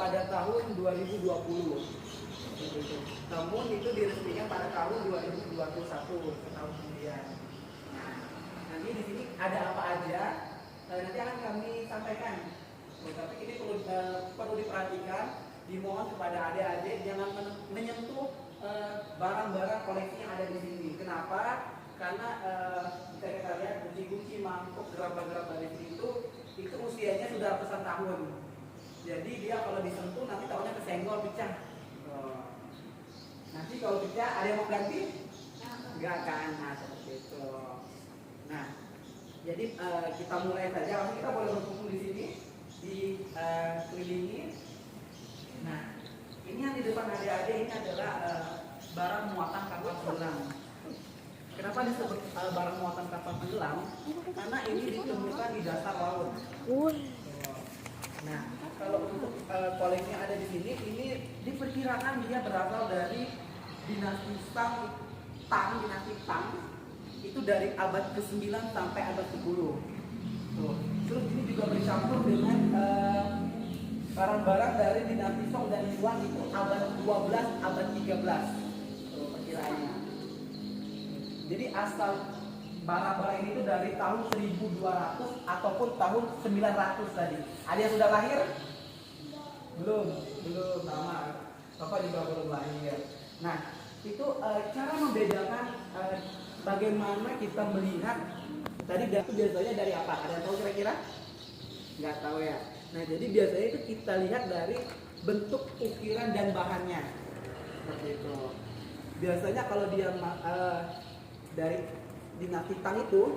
pada tahun 2020. Namun itu diresmikan pada tahun 2021, setahun kemudian. Nah, nanti di sini ada apa aja, nanti akan kami sampaikan. Tapi ini perlu diperhatikan, dimohon kepada adik-adik jangan menyentuh barang-barang koleksi yang ada di sini. Kenapa? Karena bisa kita lihat kunci-kunci, mangkuk, gerabah-gerabah di sini itu usianya sudah ratusan tahun. Jadi dia kalau disentuh nanti tahunya kesenggol, pecah. Nanti kalau pecah ada yang mau ganti? Enggak kan? Nah, seperti itu. Nah, jadi kita mulai saja. Langsung kita boleh berkumpul di sini, dikelilingi. Nah, ini yang di depan adik-adik ini adalah barang muatan kapal selam. Kenapa disebut barang muatan kapal penyelam? Karena ini ditemukan di dasar laut. Nah, kalau untuk koleksi yang ada di sini, ini diperkirakan dia berasal dari dinasti dinasti Tang, itu dari abad ke-9 sampai abad ke-10. Terus ini juga bercampur dengan barang-barang dari dinasti Song dan Yuan, itu abad 12, abad 13. Perkiraannya. Jadi asal barang-barang ini itu dari tahun 1200 ataupun tahun 900 tadi. Ada yang sudah lahir? Belum sama. Bapak juga belum lahir. Nah, itu cara membedakan bagaimana kita melihat tadi biasanya dari apa? Ada yang tahu kira-kira? Nggak tahu ya. Nah, jadi biasanya itu kita lihat dari bentuk ukiran dan bahannya. Seperti itu. Biasanya kalau dia dari dinasti Tang itu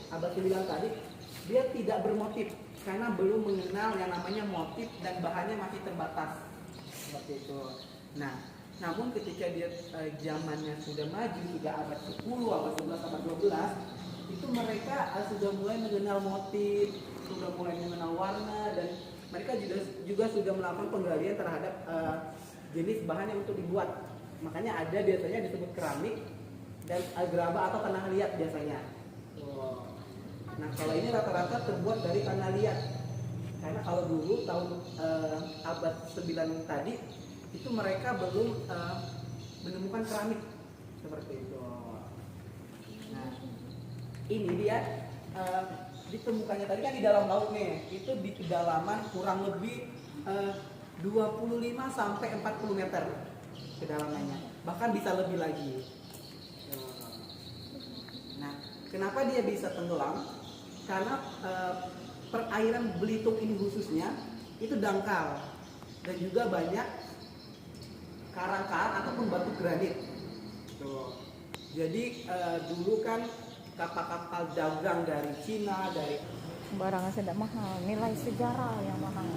abad 9 tadi, dia tidak bermotif karena belum mengenal yang namanya motif dan bahannya masih terbatas. Seperti itu. Nah, namun ketika dia zamannya sudah maju, sudah abad 10, abad 11, abad 12, itu mereka sudah mulai mengenal motif, sudah mulai mengenal warna, dan mereka juga sudah melakukan penggalian terhadap jenis bahan yang untuk dibuat. Makanya ada biasanya disebut keramik dan gerabah atau tanah liat biasanya. Nah, kalau ini rata-rata terbuat dari tanah liat. Karena kalau dulu tahun abad 9 tadi itu mereka belum menemukan keramik seperti itu. Nah, ini dia ditemukannya tadi kan di dalam laut nih. Itu di kedalaman kurang lebih 25 sampai 40 meter kedalamannya. Bahkan bisa lebih lagi. Nah, kenapa dia bisa tenggelam? Karena perairan Belitung ini khususnya itu dangkal dan juga banyak karang-karang ataupun batu granit. Jadi dulu kan kapal-kapal dagang dari Cina, dari barangnya tidak mahal, nilai sejarah yang mahal.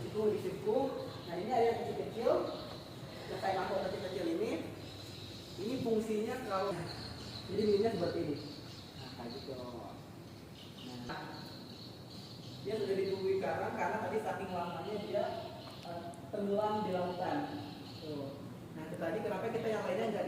Itu di situ. Nah, ini ada yang kecil-kecil. Kayak mahkota kecil ini fungsinya kalau jadi minyak seperti ini. Nah, kayak gitu. Nah, dia sudah ditumbuhi karang karena tadi saking lamanya dia tenggelam di lautan. Nah, tadi kenapa kita yang lainnya nggak